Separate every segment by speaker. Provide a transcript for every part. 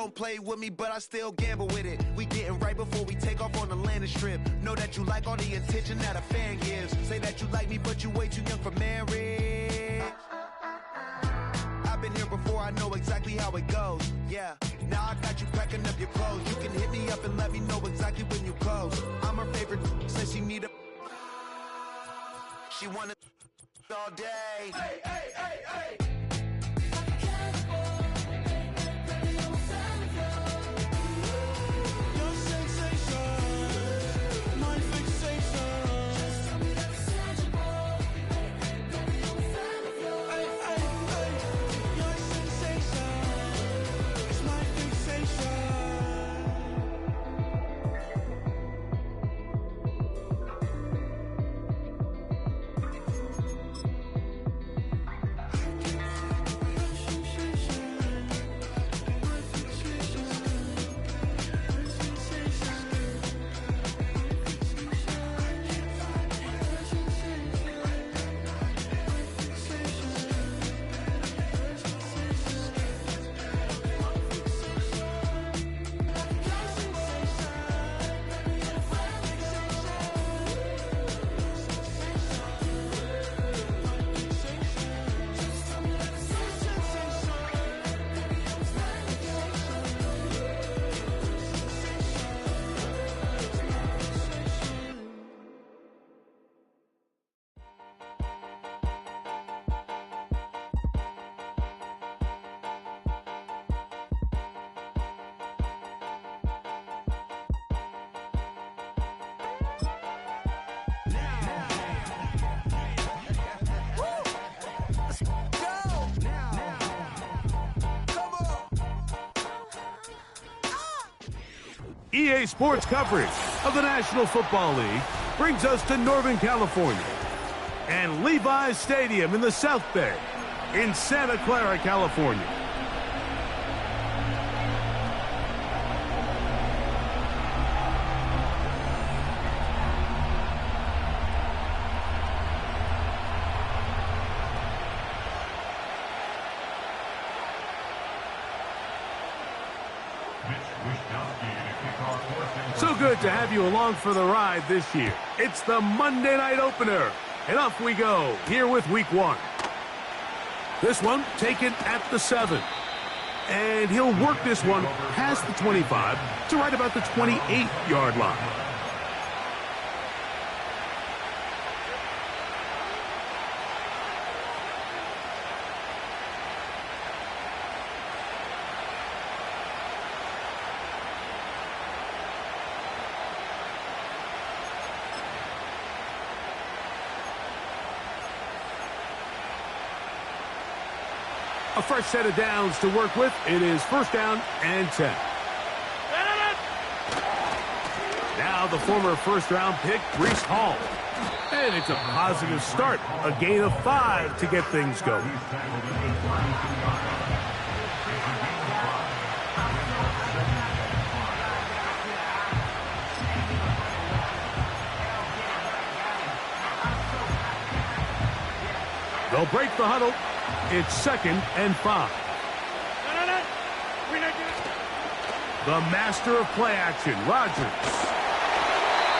Speaker 1: don't play with me, but I still gamble with it. We getting right before we take off on the landing strip. Know that you like all the attention that a fan gives. Say that you like me, but you way too young for marriage. I've been here before, I know exactly how it goes. Yeah, now I got you packing up your clothes. You can hit me up and let me know exactly when you close. I'm her favorite, says she need a... She wanna all day. Hey, hey, hey, hey.
Speaker 2: EA Sports coverage of the National Football League brings us to Northern California and Levi's Stadium in the South Bay in Santa Clara, California. So good to have you along for the ride this year. It's the Monday night opener, and off we go here with week 1. This one taken at the 7. And he'll work this one past the 25 to right about the 28-yard line. A fresh set of downs to work with. It is first down and 10. Now the former first-round pick, Breece Hall. And it's a positive start. A gain of 5 to get things going. They'll break the huddle. It's 2nd and 5. The master of play action, Rodgers.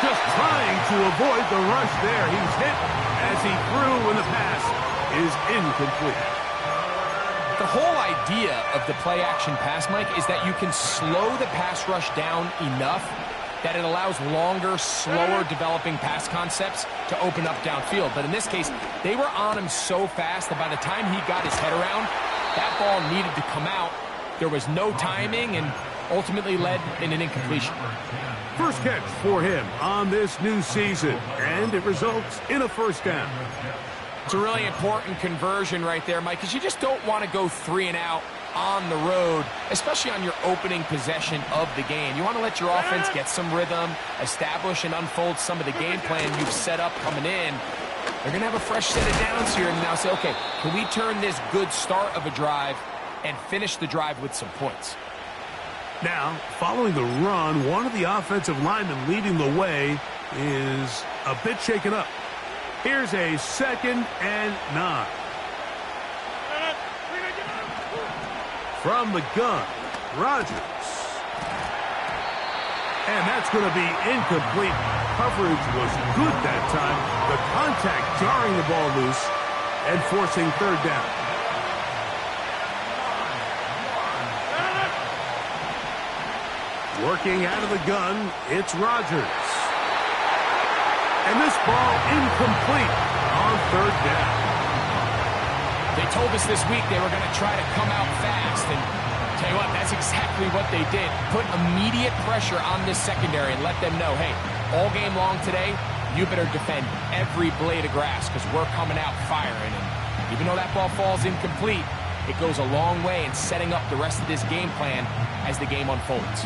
Speaker 2: Just trying to avoid the rush there. He's hit as he threw when the pass is incomplete.
Speaker 3: The whole idea of the play action pass, Mike, is that you can slow the pass rush down enough that it allows longer, slower developing pass concepts to open up downfield. But in this case, they were on him so fast that by the time he got his head around, that ball needed to come out. There was no timing and ultimately led in an incompletion.
Speaker 2: First catch for him on this new season, and it results in a first down.
Speaker 3: It's a really important conversion right there, Mike, because you just don't want to go 3 and out on the road, especially on your opening possession of the game. You want to let your offense get some rhythm, establish and unfold some of the game plan you've set up coming in. They're going to have a fresh set of downs here and now say, okay, can we turn this good start of a drive and finish the drive with some points?
Speaker 2: Now, following the run, one of the offensive linemen leading the way is a bit shaken up. Here's a 2nd and 9. From the gun, Rodgers. And that's going to be incomplete. Coverage was good that time. The contact jarring the ball loose and forcing third down. Working out of the gun, it's Rodgers. And this ball incomplete on third down.
Speaker 3: They told us this week they were going to try to come out fast, and tell you what, that's exactly what they did. Put immediate pressure on this secondary and let them know, hey, all game long today, you better defend every blade of grass because we're coming out firing. And even though that ball falls incomplete, it goes a long way in setting up the rest of this game plan as the game unfolds.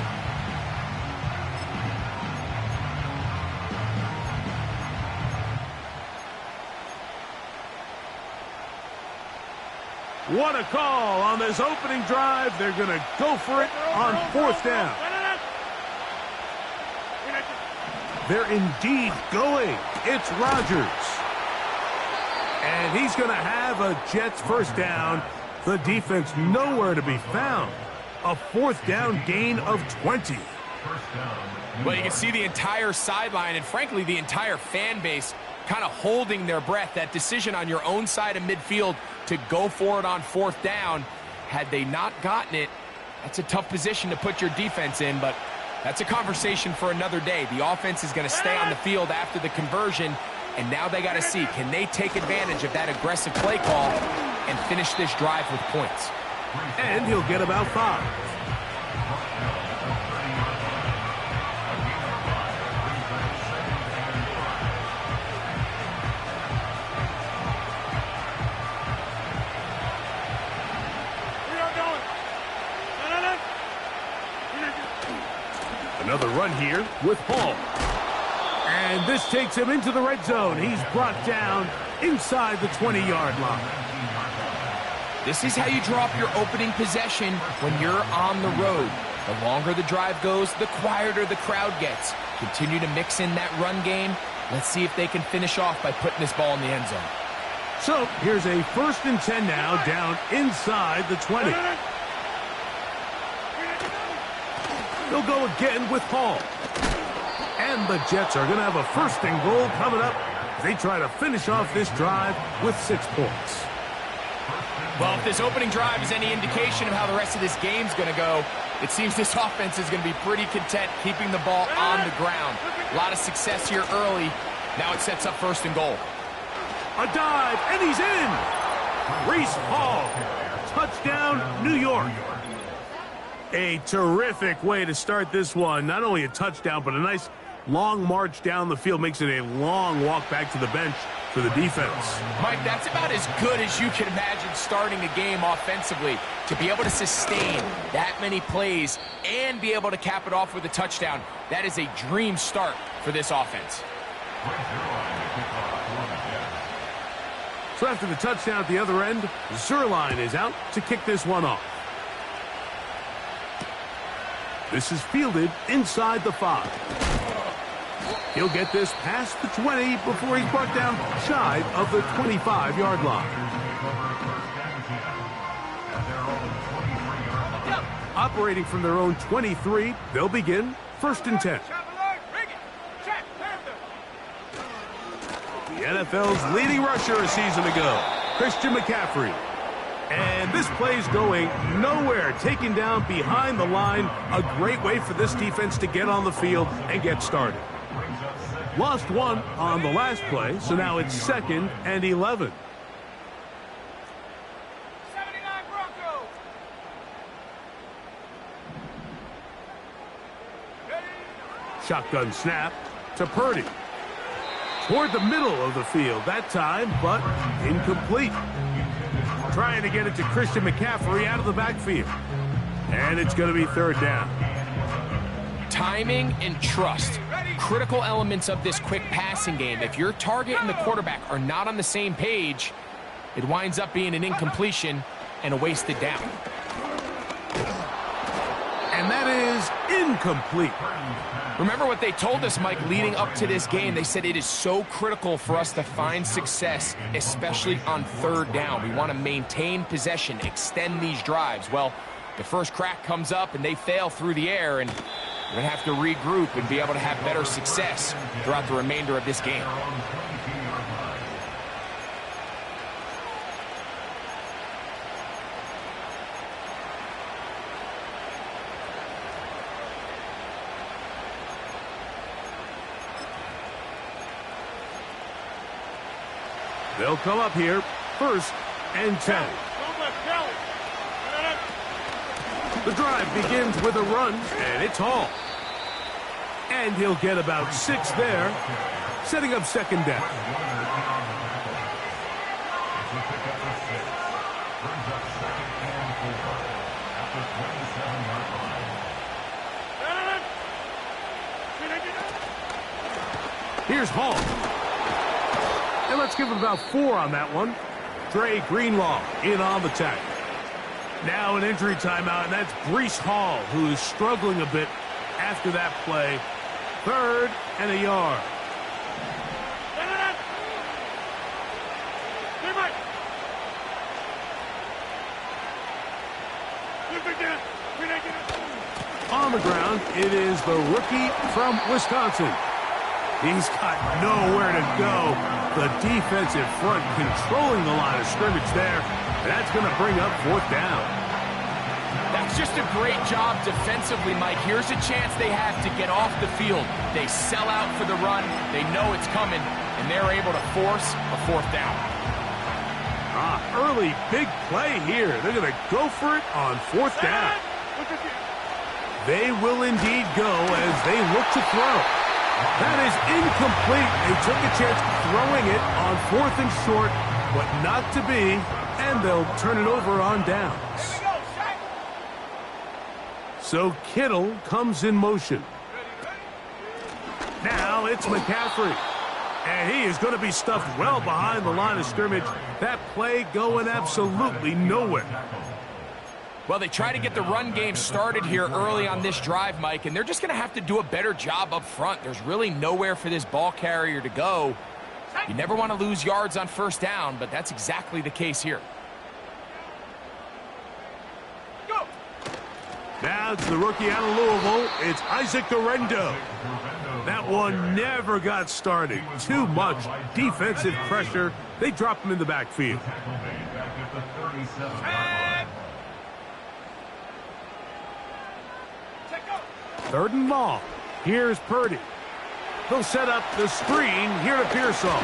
Speaker 2: What a call on this opening drive. They're going to go for it on fourth down. They're indeed going. It's Rodgers. And he's going to have a Jets first down. The defense nowhere to be found. A fourth down gain of 20.
Speaker 3: Well, you can see the entire sideline and, frankly, the entire fan base kind of holding their breath. That decision on your own side of midfield to go for it on fourth down, had they not gotten it, that's a tough position to put your defense in, but that's a conversation for another day. The offense is going to stay on the field after the conversion, and now they got to see, can they take advantage of that aggressive play call and finish this drive with points?
Speaker 2: And he'll get about 5. Another run here with Hall. And this takes him into the red zone. He's brought down inside the 20-yard line.
Speaker 3: This is how you draw up your opening possession when you're on the road. The longer the drive goes, the quieter the crowd gets. Continue to mix in that run game. Let's see if they can finish off by putting this ball in the end zone.
Speaker 2: So here's a 1st and 10 now, down inside the 20. They'll go again with Hall. And the Jets are going to have a 1st and goal coming up as they try to finish off this drive with 6 points.
Speaker 3: Well, if this opening drive is any indication of how the rest of this game's going to go, it seems this offense is going to be pretty content keeping the ball on the ground. A lot of success here early. Now it sets up 1st and goal.
Speaker 2: A dive, and he's in! Breece Hall. Touchdown, New York. A terrific way to start this one. Not only a touchdown, but a nice long march down the field. Makes it a long walk back to the bench for the defense.
Speaker 3: Mike, that's about as good as you can imagine starting a game offensively. To be able to sustain that many plays and be able to cap it off with a touchdown, that is a dream start for this offense.
Speaker 2: So after the touchdown at the other end, Zuerlein is out to kick this one off. This is fielded inside the 5. He'll get this past the 20 before he's brought down shy of the 25-yard line. Operating from their own 23, they'll begin 1st and 10. The NFL's leading rusher a season ago, Christian McCaffrey. And this play's going nowhere, taken down behind the line. A great way for this defense to get on the field and get started. Lost 1 on the last play, so now it's 2nd and 11.
Speaker 4: 79 Broncos.
Speaker 2: Shotgun snap to Purdy. Toward the middle of the field that time, but incomplete. Trying to get it to Christian McCaffrey out of the backfield. And it's going to be 3rd down.
Speaker 3: Timing and trust, critical elements of this quick passing game. If your target and the quarterback are not on the same page, it winds up being an incompletion and a wasted down.
Speaker 2: And that is incomplete.
Speaker 3: Remember what they told us, Mike, leading up to this game. They said it is so critical for us to find success, especially on 3rd down. We want to maintain possession, extend these drives. Well, The first crack comes up, and they fail through the air, and they're going to have to regroup and be able to have better success throughout the remainder of this game.
Speaker 2: They'll come up here, 1st and 10. The drive begins with a run, and it's Hall. And he'll get about 6 there, setting up 2nd down. Here's Hall. And let's give him about 4 on that one. Dre Greenlaw in on the tackle. Now an injury timeout, and that's Breece Hall, who is struggling a bit after that play. 3rd and a yard. On the ground, it is the rookie from Wisconsin. He's got nowhere to go. The defensive front controlling the line of scrimmage there. That's going to bring up 4th down.
Speaker 3: That's just a great job defensively, Mike. Here's a chance they have to get off the field. They sell out for the run. They know it's coming, and they're able to force a 4th down.
Speaker 2: Early big play here. They're going to go for it on 4th down. They will indeed go as they look to throw. That is incomplete. They took a chance throwing it on 4th and short, but not to be, and they'll turn it over on downs. So Kittle comes in motion. Now it's McCaffrey. And he is going to be stuffed well behind the line of scrimmage. That play going absolutely nowhere.
Speaker 3: Well, they try to get the run game started here early on this drive, Mike, and they're just going to have to do a better job up front. There's really nowhere for this ball carrier to go. You never want to lose yards on 1st down, but that's exactly the case here.
Speaker 4: Go.
Speaker 2: Now it's the rookie out of Louisville. It's Isaac Guerendo. That one never got started. Too much defensive pressure. They drop him in the backfield. 3rd and long. Here's Purdy. He'll set up the screen here to Pearsall.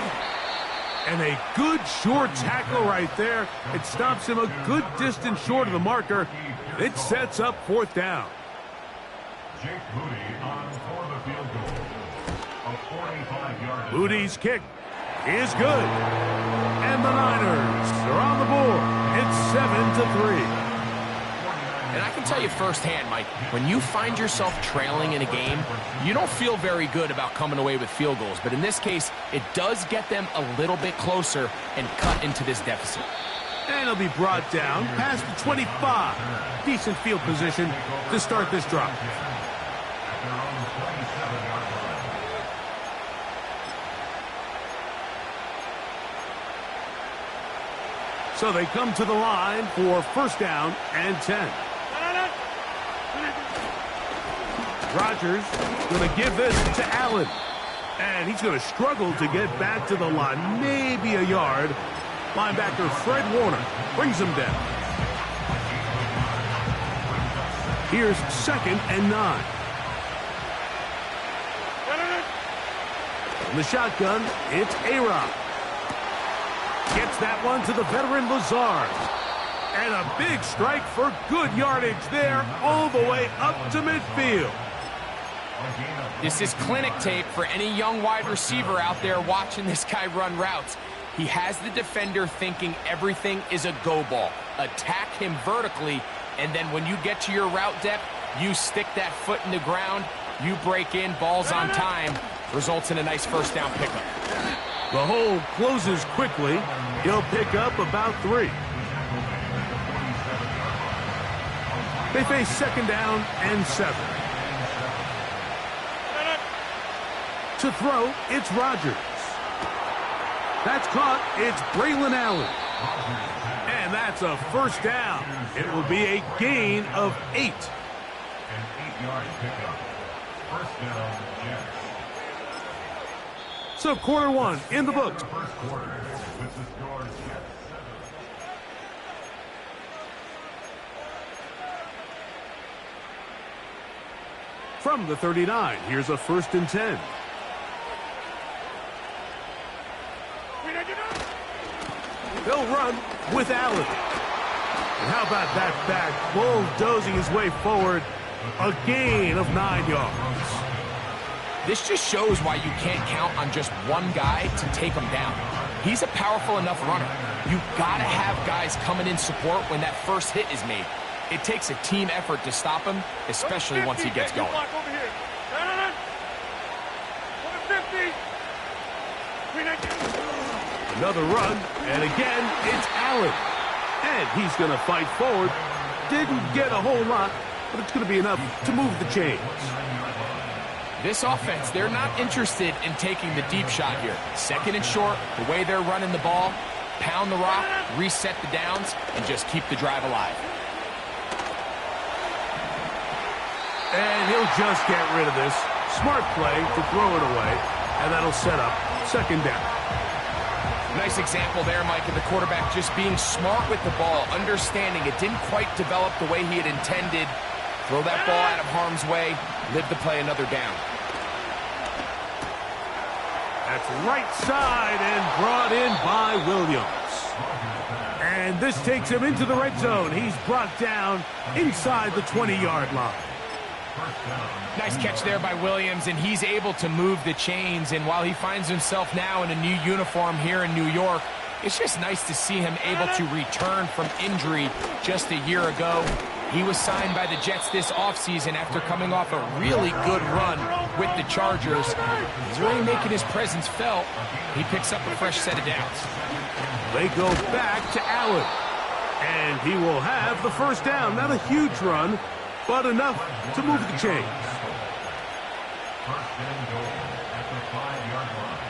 Speaker 2: And a good short tackle right there. It stops him a good distance short of the marker. It sets up 4th down. Moody's kick is good. And the Niners are on the board. It's 7-3.
Speaker 3: And I can tell you firsthand, Mike, when you find yourself trailing in a game, you don't feel very good about coming away with field goals. But in this case, it does get them a little bit closer and cut into this deficit.
Speaker 2: And he'll be brought down past the 25. Decent field position to start this drive. So they come to the line for 1st down and 10. Rodgers going to give this to Allen. And he's going to struggle to get back to the line. Maybe a yard. Linebacker Fred Warner brings him down. Here's 2nd and 9. In the shotgun, it's A-Rod. Gets that one to the veteran Lazard. And a big strike for good yardage there all the way up to midfield.
Speaker 3: This is clinic tape for any young wide receiver out there watching this guy run routes. He has the defender thinking everything is a go ball. Attack him vertically, and then when you get to your route depth, you stick that foot in the ground, you break in, balls on time, results in a nice 1st down pickup.
Speaker 2: The hole closes quickly. He'll pick up about 3. They face 2nd down and 7. To throw, it's Rodgers. That's caught. It's Braylon Allen. And that's a first down. It will be a gain of 8.
Speaker 5: An 8-yard pickup. First down, Jets.
Speaker 2: So quarter one in the books.
Speaker 5: First quarter with the score Jets 7.
Speaker 2: From the 39, here's a 1st and 10. They'll run with Allen. And how about that back bulldozing his way forward? A gain of 9 yards.
Speaker 3: This just shows why you can't count on just one guy to take him down. He's a powerful enough runner. You've got to have guys coming in support when that first hit is made. It takes a team effort to stop him, especially once he gets going.
Speaker 2: Another run, and again, it's Allen. And he's going to fight forward. Didn't get a whole lot, but it's going to be enough to move the chains.
Speaker 3: This offense, they're not interested in taking the deep shot here. 2nd and short, the way they're running the ball, pound the rock, reset the downs, and just keep the drive alive.
Speaker 2: And he'll just get rid of this. Smart play to throw it away, and that'll set up 2nd down.
Speaker 3: Nice example there, Mike, of the quarterback just being smart with the ball, understanding it didn't quite develop the way he had intended. Throw that ball out of harm's way, live to play another down.
Speaker 2: That's right side and brought in by Williams. And this takes him into the red zone. He's brought down inside the 20-yard line.
Speaker 3: Nice catch there by Williams, and he's able to move the chains. And while he finds himself now in a new uniform here in New York, it's just nice to see him able to return from injury just a year ago. He was signed by the Jets this offseason after coming off a really good run with the Chargers. He's really making his presence felt. He picks up a fresh set of downs.
Speaker 2: They go back to Allen. And he will have the first down. Not a huge run, but enough to move the chains.
Speaker 5: First and goal at the 5-yard line.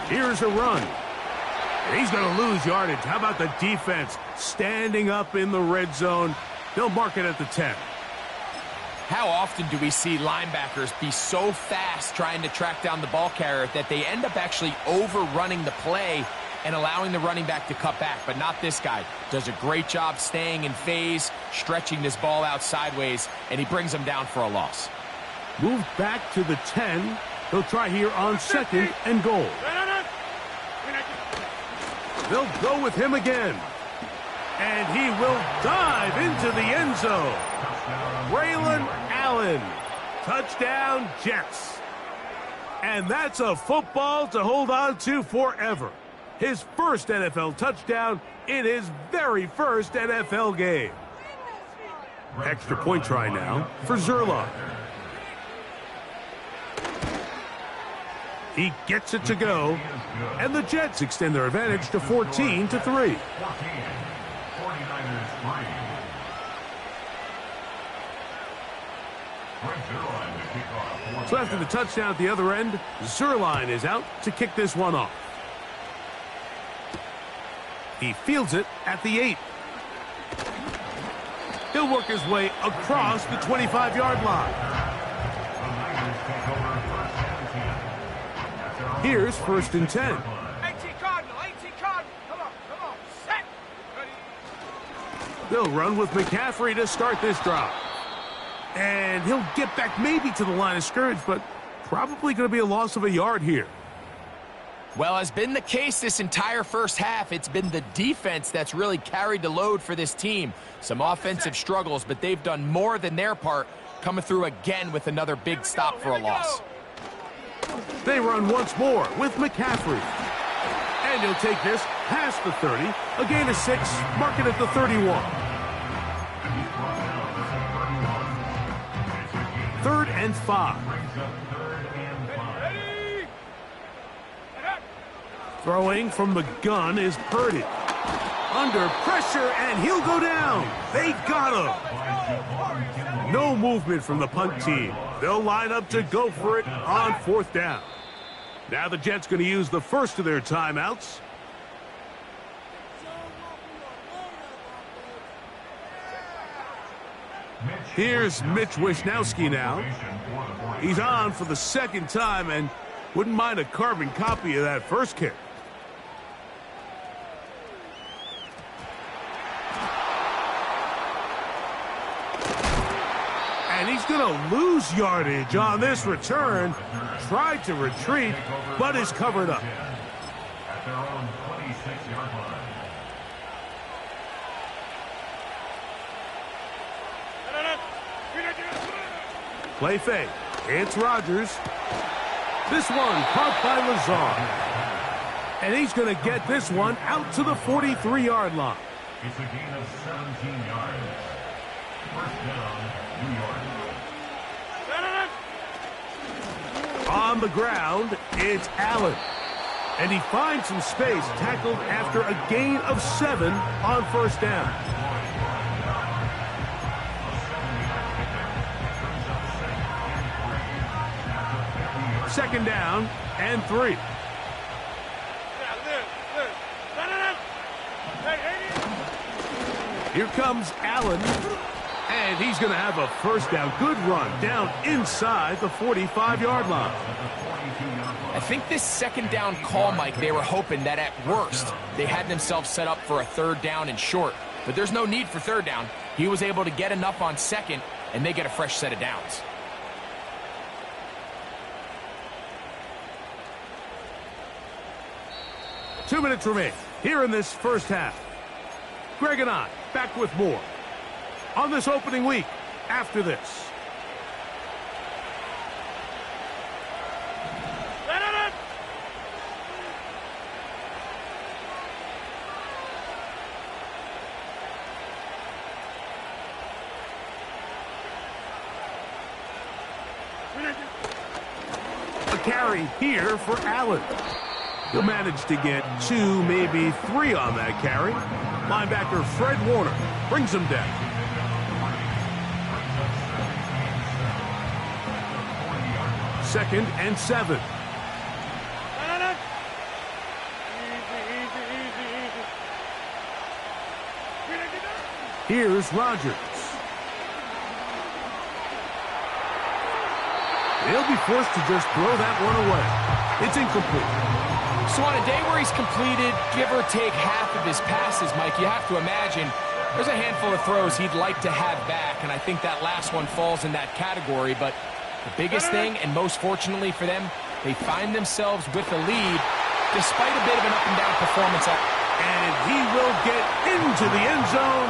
Speaker 2: Here's a run. And he's going to lose yardage. How about the defense standing up in the red zone? They'll mark it at the 10.
Speaker 3: How often do we see linebackers be so fast trying to track down the ball carrier that they end up actually overrunning the play and allowing the running back to cut back? But not this guy. Does a great job staying in phase, stretching this ball out sideways, and he brings him down for a loss.
Speaker 2: Move back to the 10. They'll try here on 2nd and goal. They'll go with him again. And he will dive into the end zone. Braylon Allen. Touchdown, Jets. And that's a football to hold on to forever. His first NFL touchdown in his very first NFL game. Extra point try now for Zerline. He gets it to go, and the Jets extend their advantage to 14-3.
Speaker 5: 49ers 3.
Speaker 2: So after the touchdown at the other end, Zerline is out to kick this one off. He fields it at the 8. He'll work his way across the 25-yard line. Here's 1st and 10.
Speaker 4: 18 Cardinal, 18 Cardinal. Come on, set. Ready.
Speaker 2: They'll run with McCaffrey to start this drive. And he'll get back maybe to the line of scrimmage, but probably going to be a loss of a yard here.
Speaker 3: Well, has been the case this entire first half. It's been the defense that's really carried the load for this team. Some offensive struggles, but they've done more than their part, coming through again with another big stop for a loss.
Speaker 2: They run once more with McCaffrey. And he'll take this past the 30, a gain of 6, mark it at the 31. 3rd and 5. Throwing from the gun is Purdy. Under pressure, and he'll go down. They got him. No movement from the punt team. They'll line up to go for it on 4th down. Now the Jets going to use the first of their timeouts. Here's Mitch Wishnowsky now. He's on for the second time and wouldn't mind a carbon copy of that first kick. And he's going to lose yardage on this return. Tried to retreat, but is covered up.
Speaker 5: At their own 26-yard line.
Speaker 2: Play fake. It's Rodgers. This one caught by Lazard. And he's going to get this one out to the 43-yard line.
Speaker 5: It's a gain of 17 yards. First down, New York.
Speaker 2: On the ground, it's Allen. And he finds some space, tackled after a gain of 7 on 1st down. Second down and 3. Here comes Allen. And he's going to have a first down. Good run down inside the 45-yard line.
Speaker 3: I think this second down call, Mike, they were hoping that at worst they had themselves set up for a 3rd down and short. But there's no need for 3rd down. He was able to get enough on 2nd, and they get a fresh set of downs.
Speaker 2: Two minutes remain here in this first half. Greg and I back with more on this opening week after this. A carry here for Allen. He'll manage to get 2, maybe 3 on that carry. Linebacker Fred Warner brings him down. Second and 7. Here's Rodgers. He'll be forced to just throw that one away. It's incomplete.
Speaker 3: So on a day where he's completed, give or take half of his passes, Mike, you have to imagine there's a handful of throws he'd like to have back, and I think that last one falls in that category. But the biggest thing, and most fortunately for them, they find themselves with a lead despite a bit of an up-and-down performance.
Speaker 2: And he will get into the end zone.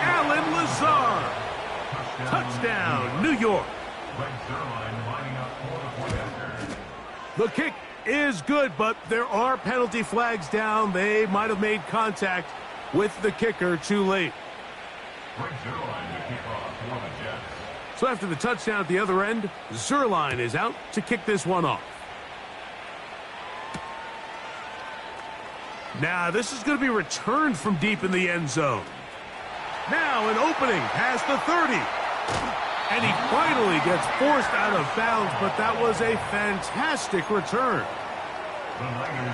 Speaker 2: Allen Lazard. Touchdown, New York. The kick is good, but there are penalty flags down. They might have made contact with the kicker too late. So after the touchdown at the other end, Zuerlein is out to kick this one off. Now this is going to be returned from deep in the end zone. Now an opening past the 30. And he finally gets forced out of bounds, but that was a fantastic return.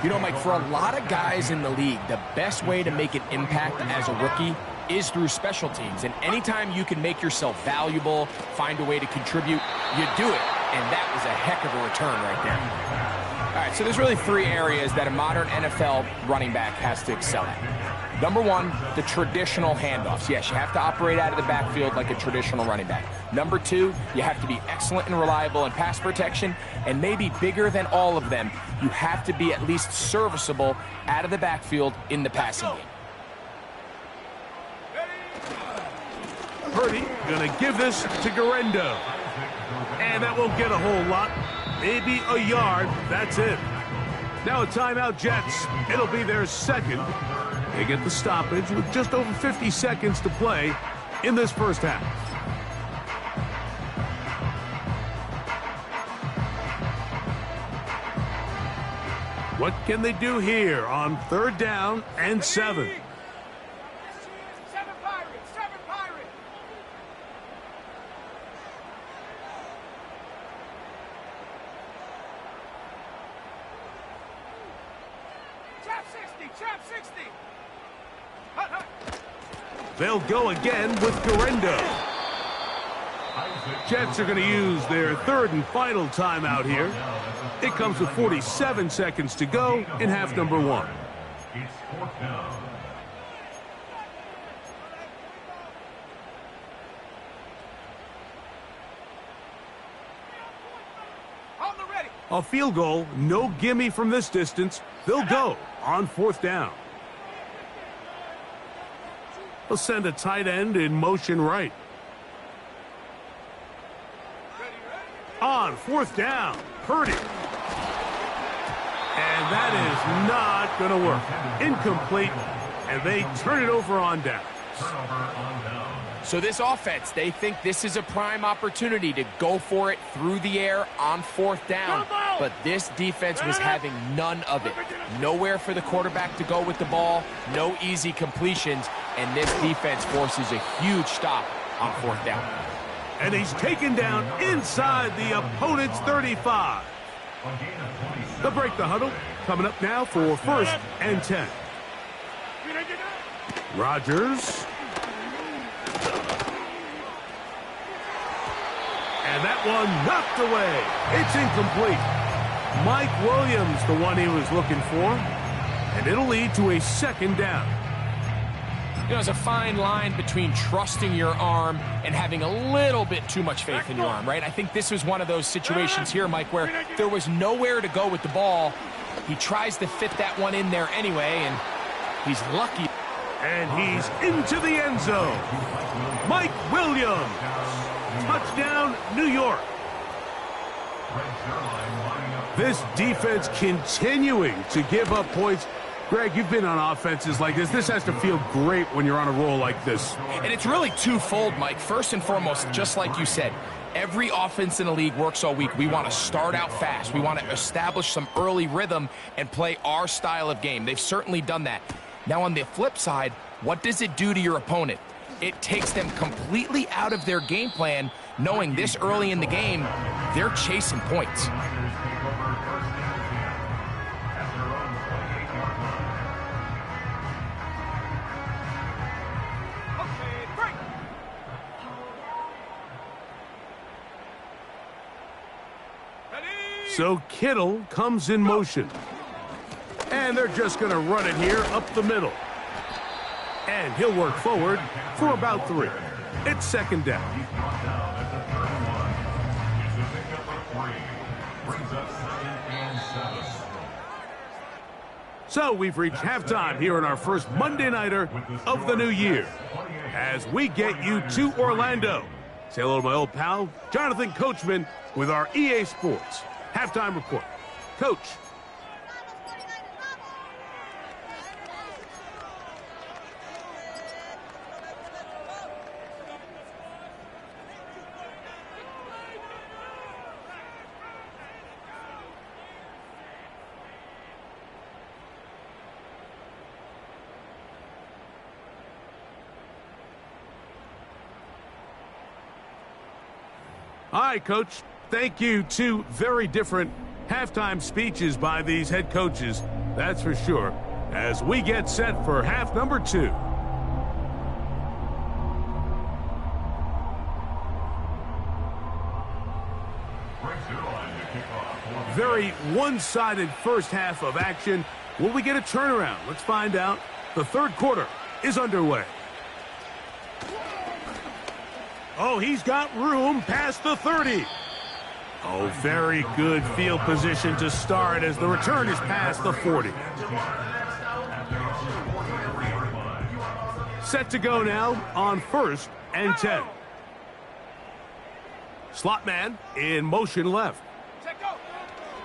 Speaker 3: You know, Mike, for a lot of guys in the league, the best way to make an impact as a rookie is through special teams. And anytime you can make yourself valuable, find a way to contribute, you do it. And that was a heck of a return right there. All right, so there's really 3 areas that a modern NFL running back has to excel at. Number 1, the traditional handoffs. Yes, you have to operate out of the backfield like a traditional running back. Number 2, you have to be excellent and reliable in pass protection. And maybe bigger than all of them, you have to be at least serviceable out of the backfield in the passing game.
Speaker 2: Purdy going to give this to Guerendo. And that won't get a whole lot. Maybe a yard. That's it. Now a timeout, Jets. It'll be their second. They get the stoppage with just over 50 seconds to play in this first half. What can they do here on 3rd down and 7?
Speaker 4: Trap 60. Hut, hut.
Speaker 2: They'll go again with Guerrero. Jets are going to use their third and final timeout here. It comes with 47 seconds to go in half number 1.
Speaker 5: It's fourth down.
Speaker 4: On the ready.
Speaker 2: A field goal, no gimme from this distance. They'll go on fourth down. They'll send a tight end in motion right. On fourth down, Purdy. And that is not going to work. Incomplete, and they turn it over on down.
Speaker 5: Turnover on down.
Speaker 3: So this offense, they think this is a prime opportunity to go for it through the air on fourth down. But this defense was having none of it. Nowhere for the quarterback to go with the ball, no easy completions, and this defense forces a huge stop on fourth down.
Speaker 2: And he's taken down inside the opponent's 35. They'll break the huddle. Coming up now for first and 10. Rodgers. And that one knocked away. It's incomplete. Mike Williams, the one he was looking for. And it'll lead to a second down.
Speaker 3: You know, there's a fine line between trusting your arm and having a little bit too much faith in your arm, right? I think this was one of those situations here, Mike, where there was nowhere to go with the ball. He tries to fit that one in there anyway, and he's lucky.
Speaker 2: And he's into the end zone. Mike Williams. Touchdown, New York. This defense continuing to give up points. Greg, you've been on offenses like this. This has to feel great when you're on a roll like this.
Speaker 3: And it's really twofold, Mike. First and foremost, just like you said, every offense in the league works all week. We want to start out fast. We want to establish some early rhythm and play our style of game. They've certainly done that. Now, on the flip side, what does it do to your opponent? It takes them completely out of their game plan, knowing this early in the game, they're chasing points.
Speaker 2: So Kittle comes in motion. And they're just going to run it here up the middle. And he'll work forward for about 3. It's second down.
Speaker 5: He's brought down at the 31. It's a pickup of 3. Brings up 2nd and 7.
Speaker 2: So we've reached halftime here in our first Monday Nighter of the new year. As we get you to Orlando. Say hello to my old pal, Jonathan Coachman, with our EA Sports halftime report. Coach. All right, Coach. Thank you. 2 very different halftime speeches by these head coaches, that's for sure, as we get set for half number 2. Very one-sided first half of action. Will we get a turnaround? Let's find out. The third quarter is underway. Oh, he's got room past the 30. Oh, very good field position to start as the return is past the 40. Set to go now on first and 10. Slot man in motion left.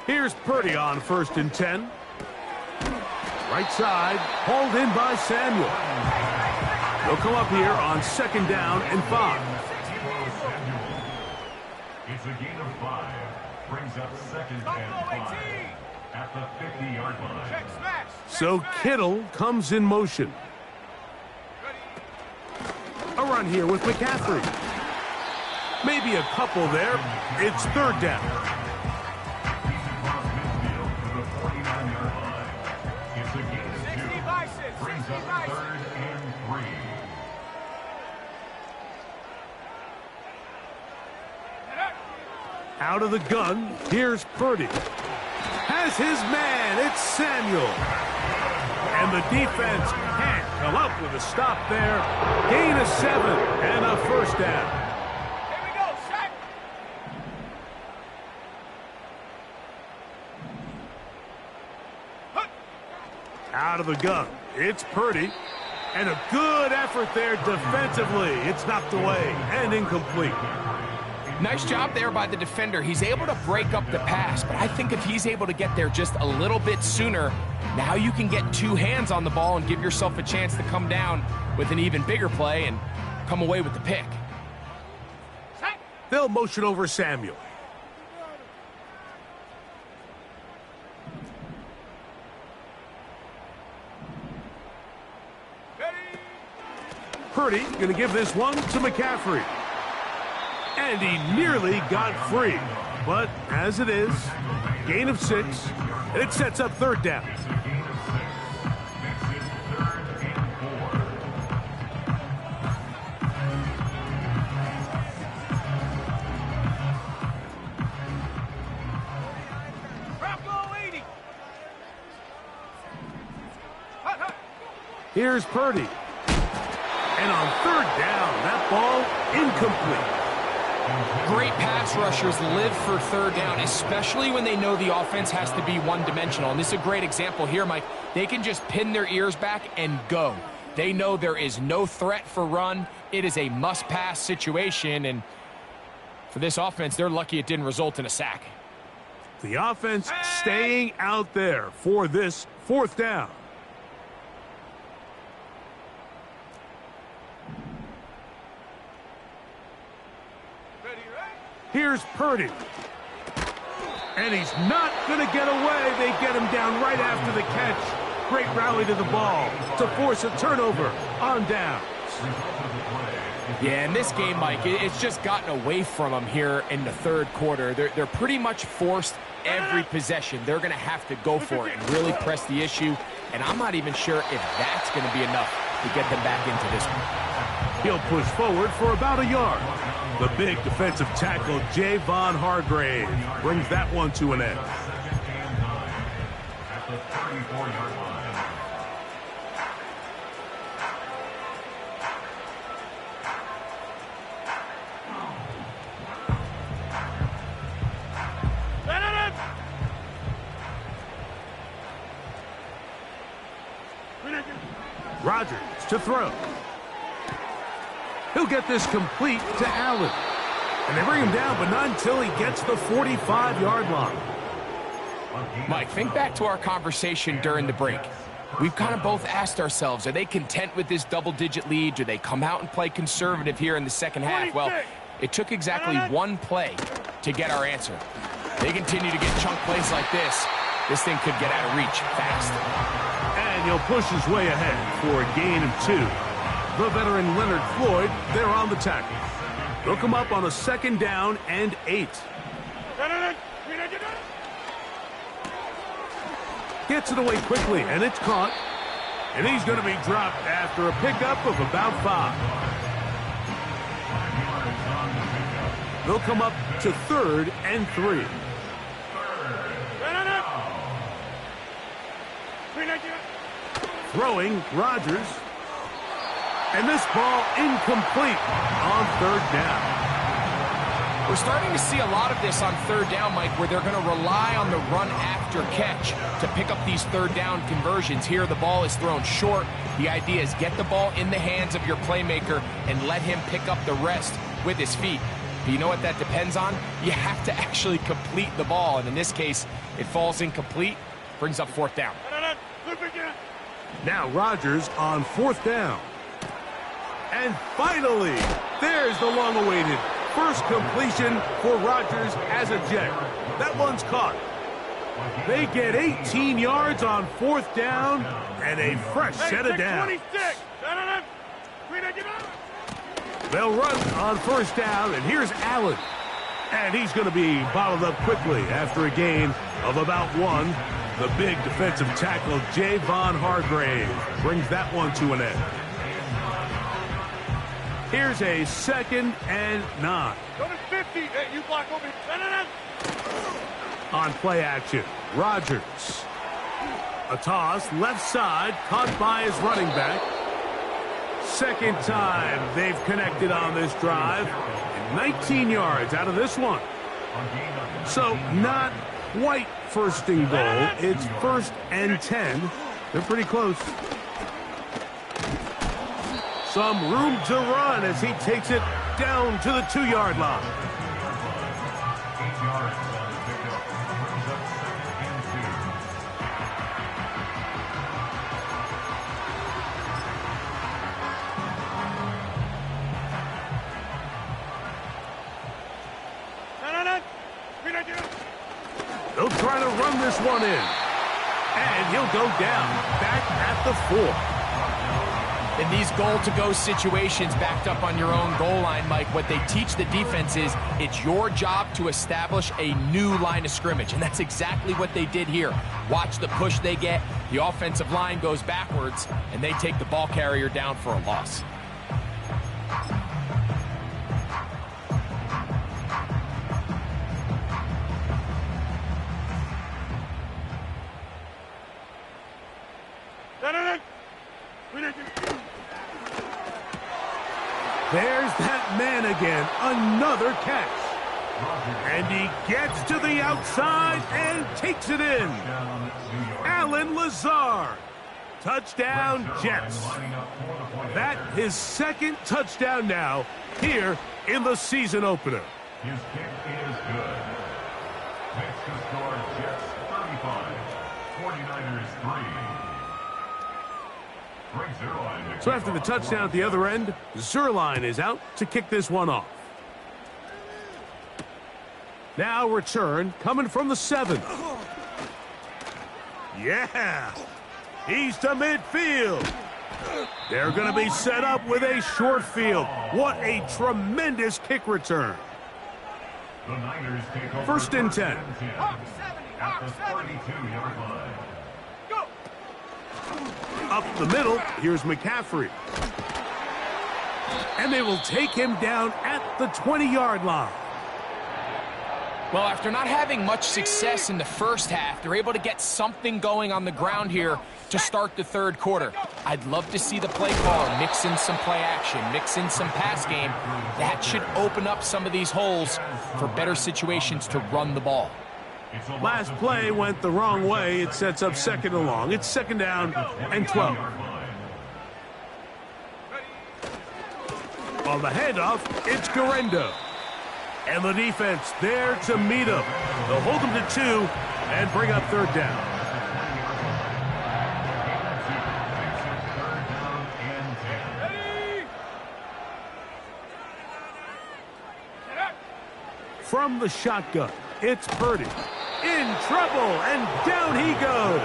Speaker 2: Here's Purdy on first and 10. Right side, hauled in by Samuel. He'll come up here on second down and 5.
Speaker 5: It's a gain of 5. Brings up 2nd and 5 at the 50-yard line.
Speaker 2: So Kittle comes in motion. A run here with McCaffrey. Maybe a couple there. It's third down.
Speaker 5: He's across midfield to the 49-yard line. It's a gain of 2.
Speaker 2: Out of the gun, here's Purdy. Has his man, it's Samuel. And the defense can't come up with a stop there. Gain of 7 and a first down.
Speaker 4: Here we go, set.
Speaker 2: Out of the gun, it's Purdy. And a good effort there defensively. It's knocked away and incomplete.
Speaker 3: Nice job there by the defender. He's able to break up the pass, but I think if he's able to get there just a little bit sooner, now you can get 2 hands on the ball and give yourself a chance to come down with an even bigger play and come away with the pick.
Speaker 2: They'll motion over Samuel. Purdy going to give this one to McCaffrey. And he nearly got free. But as it is, gain of 6, and it sets up third down. Here's Purdy. And on third down, that ball incomplete.
Speaker 3: Great pass rushers live for third down, especially when they know the offense has to be one-dimensional. And this is a great example here, Mike. They can just pin their ears back and go. They know there is no threat for run. It is a must-pass situation. And for this offense, they're lucky it didn't result in a sack.
Speaker 2: The offense staying out there for this fourth down. Here's Purdy. And he's not going to get away. They get him down right after the catch. Great rally to the ball to force a turnover on downs.
Speaker 3: Yeah, in this game, Mike, it's just gotten away from them here in the third quarter. They're pretty much forced every possession. They're going to have to go for it and really press the issue. And I'm not even sure if that's going to be enough to get them back into this one.
Speaker 2: He'll push forward for about a yard. The big defensive tackle, Javon Hargrave, brings that one to an end.
Speaker 5: At the 34-yard line.
Speaker 2: Rodgers to throw. He'll get this complete to Allen. And they bring him down, but not until he gets the 45-yard line.
Speaker 3: Mike, think back to our conversation during the break. We've kind of both asked ourselves, are they content with this double-digit lead? Do they come out and play conservative here in the second half? Well, it took exactly one play to get our answer. They continue to get chunk plays like this. This thing could get out of reach fast.
Speaker 2: And he'll push his way ahead for a gain of 2. The veteran Leonard Floyd, they're on the tackle. They'll come up on a 2nd down and 8. Gets it away quickly, and it's caught. And he's going to be dropped after a pickup of about 5. They'll come up to 3rd and 3. Throwing, Rodgers. And this ball incomplete on 3rd down.
Speaker 3: We're starting to see a lot of this on 3rd down, Mike, where they're going to rely on the run after catch to pick up these 3rd down conversions. Here, the ball is thrown short. The idea is get the ball in the hands of your playmaker and let him pick up the rest with his feet. But you know what that depends on? You have to actually complete the ball. And in this case, it falls incomplete, brings up 4th down.
Speaker 2: Now Rodgers on 4th down. And finally, there's the long-awaited first completion for Rodgers as a Jet. That one's caught. They get 18 yards on 4th down and a fresh set of downs. They'll run on 1st down, and here's Allen. And he's going to be bottled up quickly after a gain of about 1. The big defensive tackle, Javon Hargrave, brings that one to an end. Here's a 2nd and 9.
Speaker 4: Go to 50. Hey, you block over here.
Speaker 2: On play action, Rodgers. A toss, left side, caught by his running back. Second time they've connected on this drive. And 19 yards out of this one. So not quite first and goal. It's 1st and 10. They're pretty close. Some room to run as he takes it down to the 2-yard line.
Speaker 5: 8 yards on the pickup. Brings up 2nd and
Speaker 4: 2.
Speaker 2: They'll try to run this one in. And he'll go down, back at the 4.
Speaker 3: In these goal-to-go situations backed up on your own goal line, Mike, what they teach the defense is it's your job to establish a new line of scrimmage, and that's exactly what they did here. Watch the push they get. The offensive line goes backwards, and they take the ball carrier down for a loss.
Speaker 2: There's that man again, another catch. And he gets to the outside and takes it in. Allen Lazard. Touchdown, Jets. That his 2nd touchdown now here in the season opener.
Speaker 5: His kick is good. Next to score, Jets 35, 49ers 3.
Speaker 2: So after the touchdown at the other end, Zuerlein is out to kick this one off. Now return coming from the 7. Yeah, he's to midfield. They're going to be set up with a short field. What a tremendous kick return.
Speaker 5: The Niners take over
Speaker 2: 1st and 10.
Speaker 5: At the 32-yard line.
Speaker 2: Up the middle, here's McCaffrey. And they will take him down at the 20-yard line.
Speaker 3: Well, after not having much success in the first half, they're able to get something going on the ground here to start the 3rd quarter. I'd love to see the play caller mix in some play action, mix in some pass game. That should open up some of these holes for better situations to run the ball.
Speaker 2: Last play went the wrong way. It sets up 2nd and long. It's 2nd down and 12. On the handoff, it's Guerendo. And the defense there to meet him. They'll hold him to 2 and bring up 3rd down. From the shotgun, it's Purdy. In trouble, and down he goes.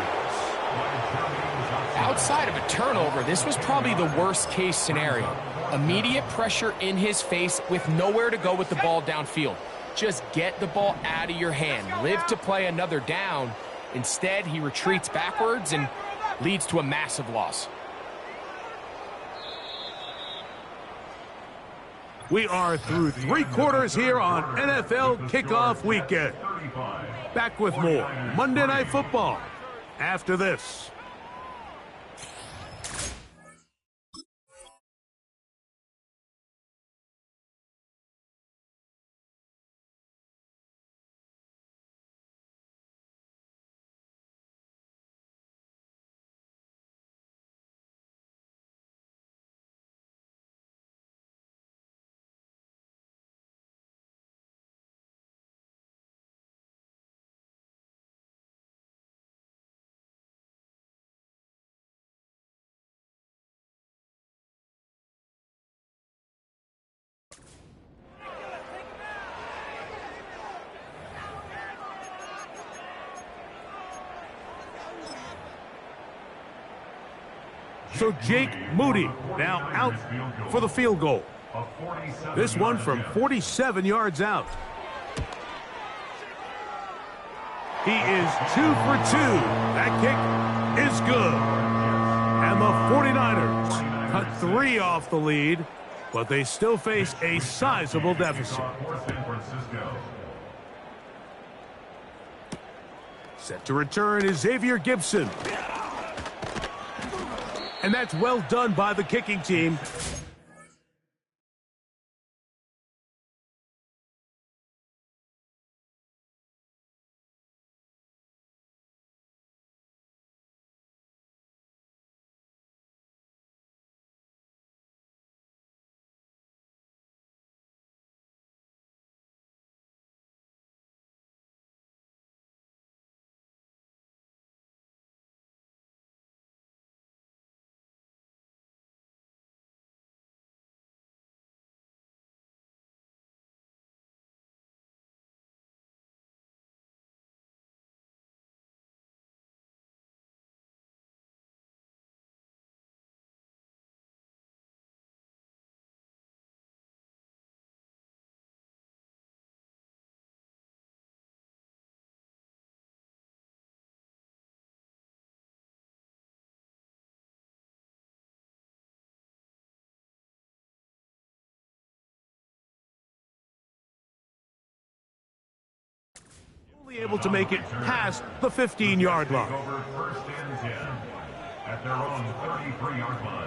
Speaker 3: Outside of a turnover, this was probably the worst-case scenario. Immediate pressure in his face with nowhere to go with the ball downfield. Just get the ball out of your hand. Live to play another down. Instead, he retreats backwards and leads to a massive loss.
Speaker 2: We are through 3 quarters here on NFL Kickoff Weekend. Back with more Monday Night Football after this. So Jake Moody now out for the field goal. This one from 47 yards out. He is 2 for 2. That kick is good. And the 49ers cut 3 off the lead but they still face a sizable deficit.
Speaker 5: For San Francisco.
Speaker 2: Set to return is Xavier Gibson. And that's well done by the kicking team. Only able to make it past the 15-yard line.
Speaker 5: Over first and 10 at their own 33-yard line.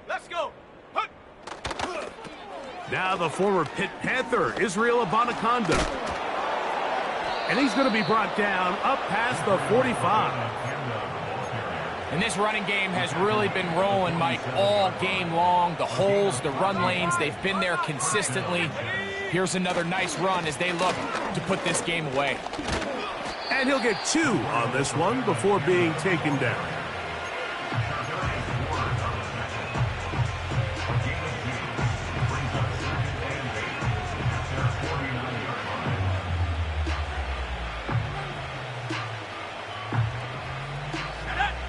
Speaker 4: Let's go. Hunt.
Speaker 2: Now the former Pitt Panther, Israel Abanikanda. And he's going to be brought down up past the 45.
Speaker 3: And this running game has really been rolling, Mike, all game long. The holes, the run lanes, they've been there consistently. Here's another nice run as they look to put this game away.
Speaker 2: And he'll get 2 on this one before being taken down.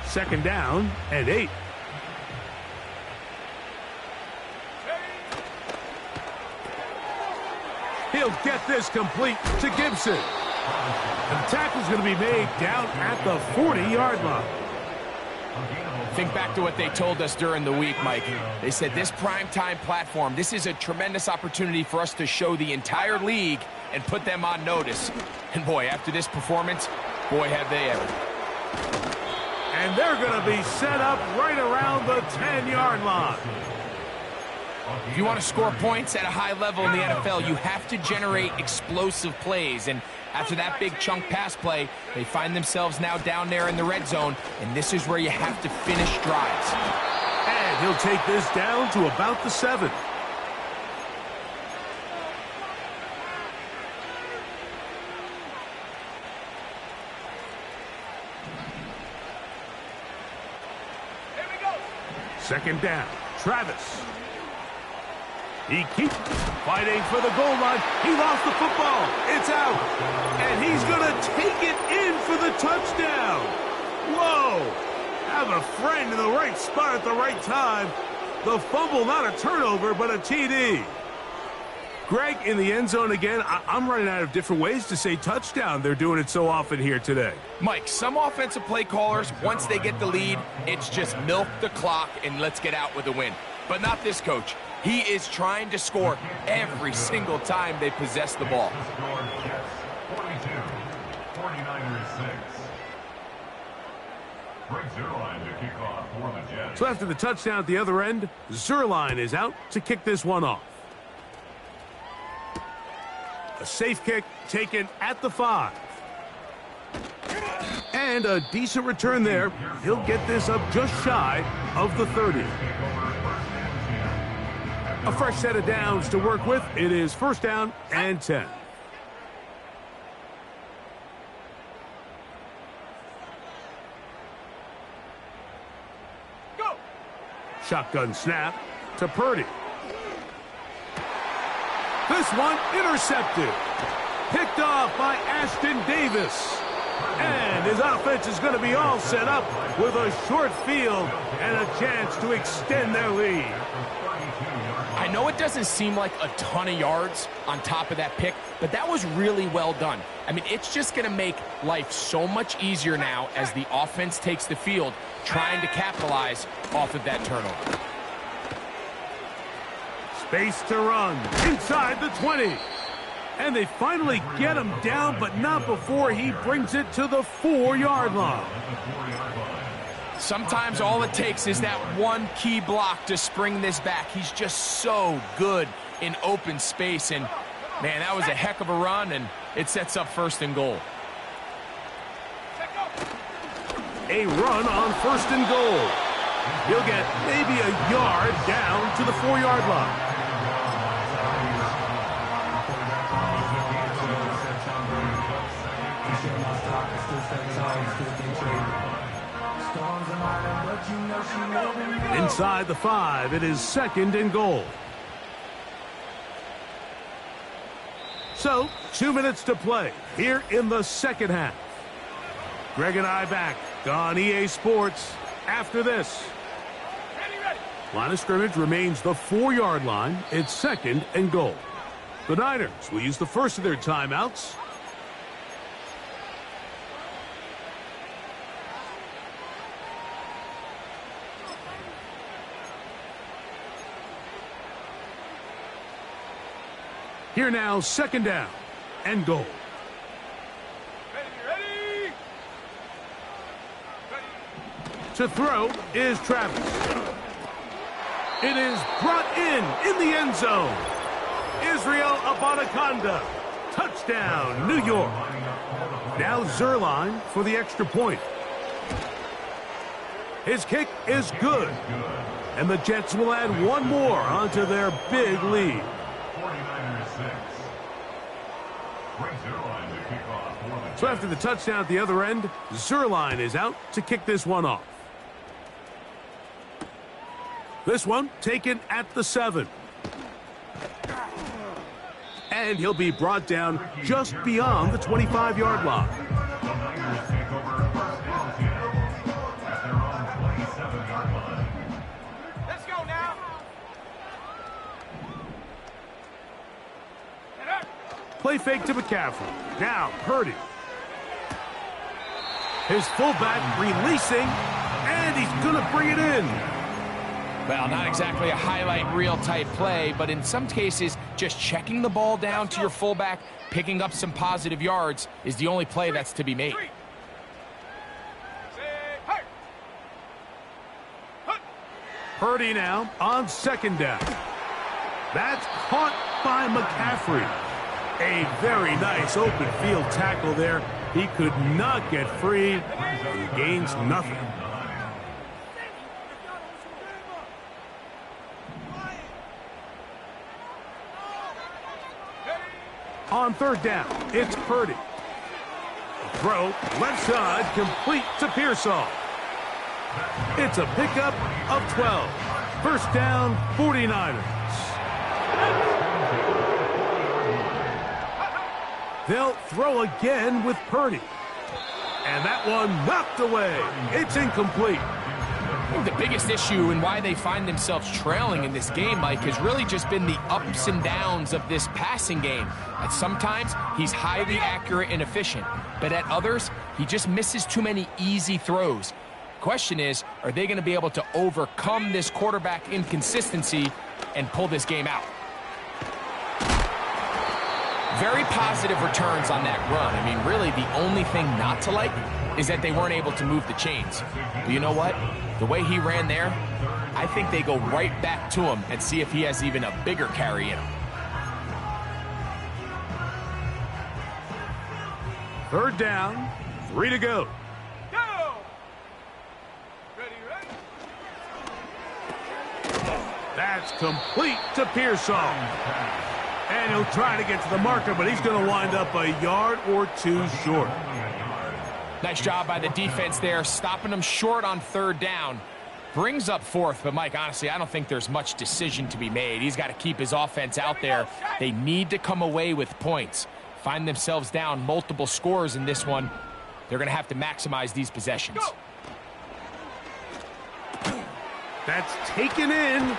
Speaker 2: Second down and 8. He'll get this complete to Gibson. And the tackle's going to be made down at the 40-yard line.
Speaker 3: Think back to what they told us during the week, Mike. They said this primetime platform, this is a tremendous opportunity for us to show the entire league and put them on notice. And boy, after this performance, boy, have they ever.
Speaker 2: And they're going to be set up right around the 10-yard line.
Speaker 3: If you want to score points at a high level in the NFL, you have to generate explosive plays. And after that big chunk pass play, they find themselves now down there in the red zone. And this is where you have to finish drives.
Speaker 2: And he'll take this down to about the 7. Second down, Travis. He keeps fighting for the goal line. He lost the football. It's out. And he's going to take it in for the touchdown. Whoa. Have a friend in the right spot at the right time. The fumble, not a turnover, but a TD. Greg, in the end zone again, I'm running out of different ways to say touchdown. They're doing it so often here today.
Speaker 3: Mike, some offensive play callers, once they get the lead, it's just milk the clock and let's get out with a win. But not this coach. He is trying to score every single time they possess the ball.
Speaker 5: 42, 49ers 6. Greg Zuerlein to kick off for the Jets.
Speaker 2: So after the touchdown at the other end, Zuerlein is out to kick this one off. A safe kick taken at the 5. And a decent return there. He'll get this up just shy of the 30. A fresh set of downs to work with. It is first down and 10.
Speaker 4: Go!
Speaker 2: Shotgun snap to Purdy. This one intercepted. Picked off by Ashton Davis. And his offense is going to be all set up with a short field and a chance to extend their lead.
Speaker 3: I know it doesn't seem like a ton of yards on top of that pick, but that was really well done. I mean, it's just going to make life so much easier now as the offense takes the field, trying to capitalize off of that turnover.
Speaker 2: Space to run inside the 20. And they finally get him down, but not before he brings it to the 4-yard line.
Speaker 3: Sometimes all it takes is that one key block to spring this back. He's just so good in open space. And, man, that was a heck of a run, and it sets up first and goal.
Speaker 2: A run on first and goal. He'll get maybe a yard down to the 4-yard line. Inside the 5, it is second and goal. So, 2 minutes to play here in the second half. Greg and I back on EA Sports after this. Line of scrimmage remains the 4-yard line. It's second and goal. The Niners will use the first of their timeouts. Here now, second down and goal.
Speaker 4: Ready.
Speaker 2: To throw is Travis. It is brought in the end zone. Israel Abanikanda. Touchdown, New York. Now Zuerlein for the extra point. His kick is good. And the Jets will add one more onto their big lead. So after the touchdown at the other end, Zuerlein is out to kick this one off. This one taken at the 7. And he'll be brought down just beyond the 25-yard line.
Speaker 4: Let's go now.
Speaker 2: Play fake to McCaffrey. Now Purdy. His fullback releasing, and he's going to bring it in.
Speaker 3: Well, not exactly a highlight reel type play, but in some cases, just checking the ball down to your fullback, picking up some positive yards is the only play that's to be made.
Speaker 2: Purdy now on second down. That's caught by McCaffrey. A very nice open field tackle there. He could not get free and gains nothing. On third down, it's Purdy. Throw, left side, complete to Pearsall. It's a pickup of 12. First down, 49ers. They'll throw again with Purdy. And that one knocked away. It's incomplete.
Speaker 3: I think the biggest issue and why they find themselves trailing in this game, Mike, has really just been the ups and downs of this passing game. At sometimes, he's highly accurate and efficient, but at others, he just misses too many easy throws. Question is, are they going to be able to overcome this quarterback inconsistency and pull this game out? Very positive returns on that run. I mean, really, the only thing not to like is that they weren't able to move the chains. But you know what? The way he ran there, I think they go right back to him and see if he has even a bigger carry in him.
Speaker 2: Third down, 3 to go.
Speaker 4: Go! Ready.
Speaker 2: That's complete to Pearsall. And he'll try to get to the marker, but he's going to wind up a yard or two short.
Speaker 3: Nice job by the defense there, stopping them short on third down. Brings up fourth, but Mike, honestly, I don't think there's much decision to be made. He's got to keep his offense out there. They need to come away with points. Find themselves down multiple scores in this one. They're going to have to maximize these possessions.
Speaker 2: That's taken in.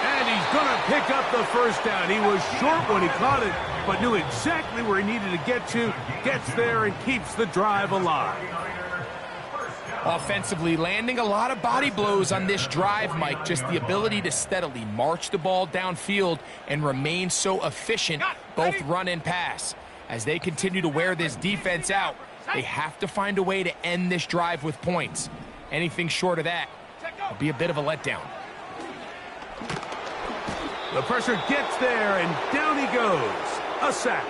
Speaker 2: And he's going to pick up the first down. He was short when he caught it, but knew exactly where he needed to get to. Gets there and keeps the drive alive.
Speaker 3: Offensively, landing a lot of body blows on this drive, Mike. Just the ability to steadily march the ball downfield and remain so efficient, both run and pass. As they continue to wear this defense out, they have to find a way to end this drive with points. Anything short of that will be a bit of a letdown.
Speaker 2: The pressure gets there, and down he goes. A sack.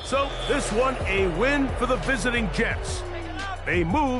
Speaker 2: So this one a win for the visiting Jets. They move